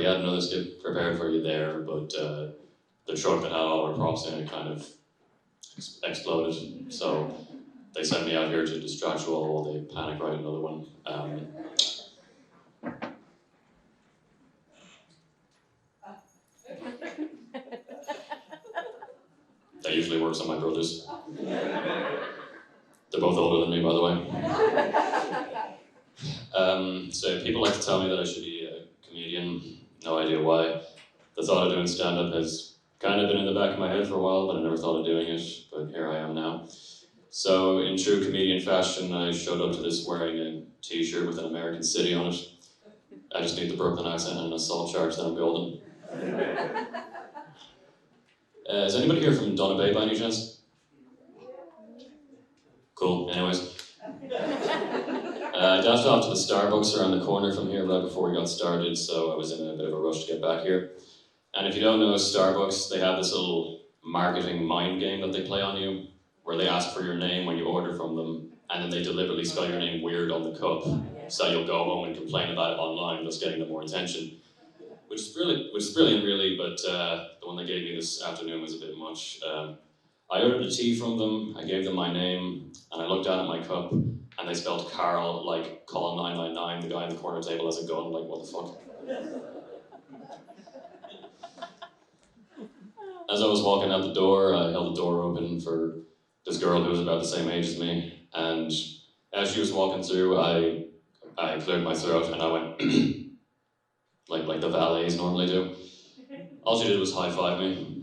we had another skit prepared for you there, but the truck that had all our props in it kind of exploded. So they sent me out here to distract you all while they panic write another one. That usually works on my brothers. They're both older than me, by the way. So people like to tell me that I should be a comedian. No idea why. The thought of doing stand-up has kind of been in the back of my head for a while, but I never thought of doing it, but here I am now. So in true comedian fashion, I showed up to this wearing a t-shirt with an American city on it. I just need the Brooklyn accent and an assault charge, then I'm golden. Is anybody here from Donna Bay by any chance? Cool, anyways. I dashed off to the Starbucks around the corner from here right before we got started, so I was in a bit of a rush to get back here. And if you don't know Starbucks, they have this little marketing mind game that they play on you, where they ask for your name when you order from them, and then they deliberately spell your name weird on the cup, so you'll go home and complain about it online, thus getting them more attention. Which is brilliant, really, but the one they gave me this afternoon was a bit much. I ordered a tea from them, I gave them my name, and I looked down at my cup, and they spelled Carl like call 999, the guy in the corner table has a gun, like what the fuck? As I was walking out the door, I held the door open for this girl who was about the same age as me, and as she was walking through, I cleared my throat and I went like the valets normally do. All she did was high-five me.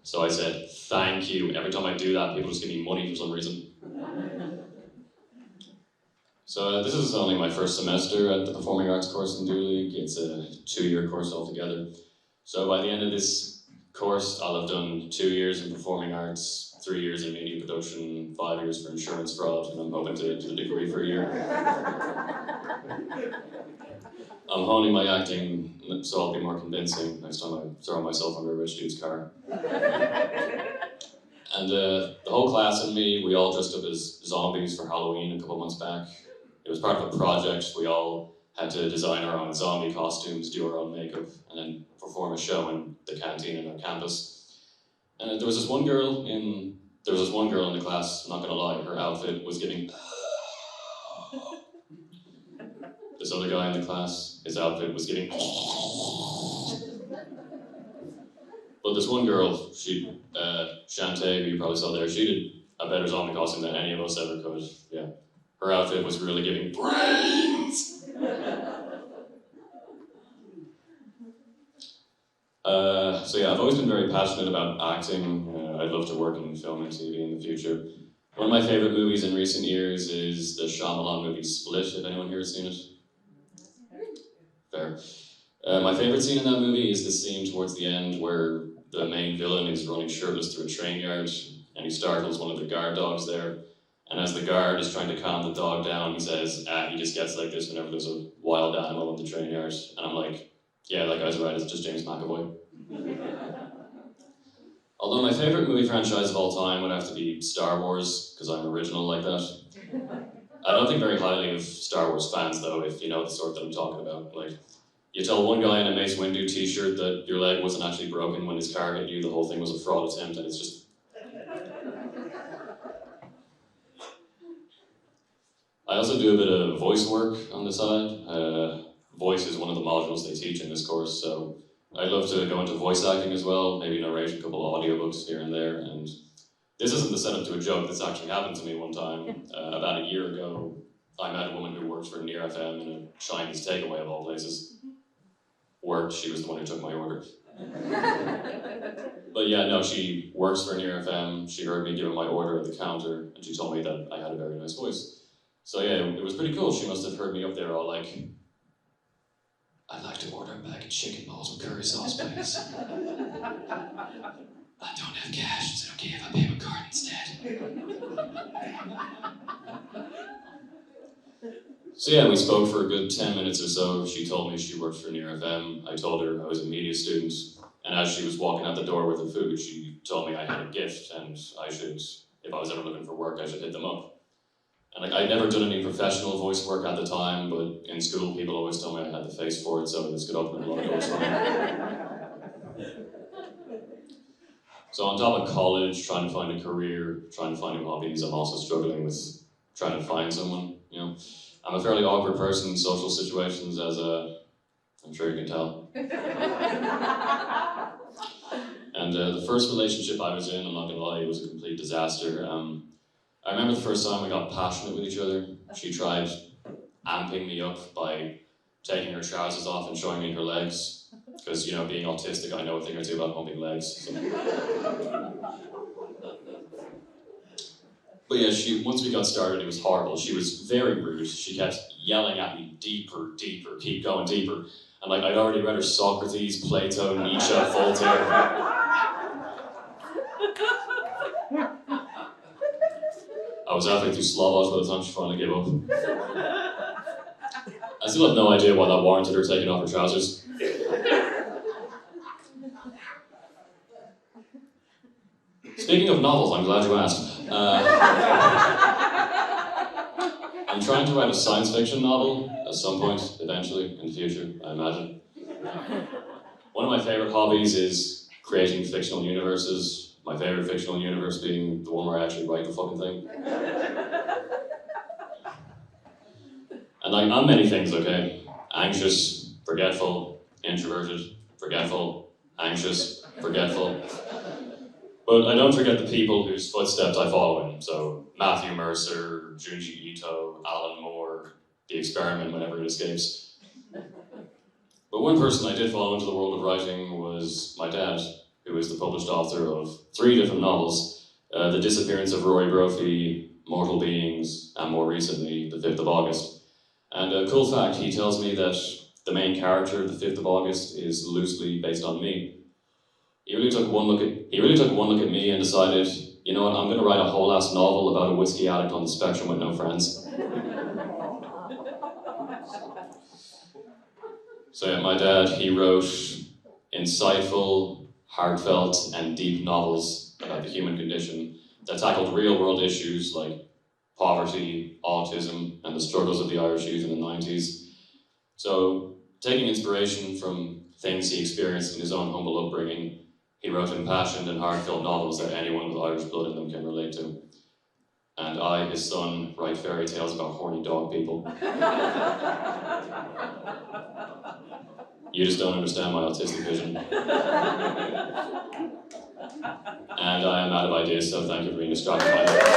So I said, thank you. Every time I do that, people just give me money for some reason. So this is only my first semester at the Performing Arts course in Dooley. It's a 2-year course altogether. So by the end of this course, I'll have done 2 years in Performing Arts, 3 years in media production, 5 years for insurance fraud, and I'm hoping to do the degree for a year. I'm honing my acting so I'll be more convincing next time I throw myself under a rich dude's car. And the whole class and me, we all dressed up as zombies for Halloween a couple months back. It was part of a project. We all had to design our own zombie costumes, do our own makeup, and then perform a show in the canteen in our campus. And there was this one girl in the class, I'm not gonna lie, her outfit was giving. This other guy in the class, his outfit was giving. But this one girl, Shantae, who you probably saw there, she did a better zombie costume than any of us ever could. Yeah, her outfit was really giving brains. So yeah, I've always been very passionate about acting. I'd love to work in film and TV in the future. One of my favorite movies in recent years is the Shyamalan movie Split, if anyone here has seen it. Fair. My favorite scene in that movie is the scene towards the end where the main villain is running shirtless through a train yard and he startles one of the guard dogs there. And as the guard is trying to calm the dog down, he says, he just gets like this whenever there's a wild animal in the train yard. And I'm like, yeah, that guy's right, it's just James McAvoy. Although my favorite movie franchise of all time would have to be Star Wars, because I'm original like that. I don't think very highly of Star Wars fans, though, if you know the sort that I'm talking about. Like, you tell one guy in a Mace Windu t-shirt that your leg wasn't actually broken when his car hit you, the whole thing was a fraud attempt, and it's just... I also do a bit of voice work on the side. Voice is one of the modules they teach in this course, so I'd love to go into voice acting as well, maybe narrate a couple of audiobooks here and there, and this isn't the setup to a joke, this actually happened to me one time. About a year ago, I met a woman who worked for Near FM in a Chinese takeaway of all places. Worked, she was the one who took my order. But yeah, no, she works for Near FM, she heard me giving my order at the counter, and she told me that I had a very nice voice. So yeah, it was pretty cool, she must have heard me up there all like, I'd like to order a bag of chicken balls with curry sauce, please. I don't have cash, is it okay if I pay with card instead? So yeah, we spoke for a good 10 minutes or so. She told me she worked for Near FM. I told her I was a media student. And as she was walking out the door with her food, she told me I had a gift and I should, if I was ever looking for work, I should hit them up. And like, I'd never done any professional voice work at the time, but in school people always told me I had the face for it, so this could open a lot of doors for me. So on top of college, trying to find a career, trying to find new hobbies, I'm also struggling with trying to find someone, you know. I'm a fairly awkward person in social situations, as I'm sure you can tell. And the first relationship I was in, I'm not gonna lie, it was a complete disaster. I remember the first time we got passionate with each other. She tried amping me up by taking her trousers off and showing me her legs. Because, you know, being autistic, I know a thing or two about humping legs. So. But yeah, once we got started, it was horrible. She was very rude. She kept yelling at me, deeper, deeper, keep going deeper. And like, I'd already read her Socrates, Plato, Nietzsche, Voltaire. I was halfway through Slavoj by the time she finally gave up. I still have no idea why that warranted her taking off her trousers. Speaking of novels, I'm glad you asked. I'm trying to write a science fiction novel at some point, eventually, in the future, I imagine. One of my favourite hobbies is creating fictional universes. My favourite fictional universe being the one where I actually write the fucking thing. And like, I'm many things, okay? Anxious, forgetful, introverted, forgetful, anxious, forgetful. But I don't forget the people whose footsteps I follow in. So Matthew Mercer, Junji Ito, Alan Moore, The Experiment whenever it escapes. But one person I did follow into the world of writing was my dad, who is the published author of 3 different novels, The Disappearance of Rory Brophy, Mortal Beings, and more recently, The 5th of August. And a cool fact, he tells me that the main character, The 5th of August, is loosely based on me. He really took one look at me and decided, you know what, I'm going to write a whole ass novel about a whiskey addict on the spectrum with no friends. So yeah, my dad, he wrote insightful, heartfelt, and deep novels about the human condition that tackled real-world issues like poverty, autism, and the struggles of the Irish youth in the 90s. So, taking inspiration from things he experienced in his own humble upbringing, he wrote impassioned and heartfelt novels that anyone with Irish blood in them can relate to. And I, his son, write fairy tales about horny dog people. You just don't understand my autistic vision. And I am out of ideas, so thank you for being distracted by that.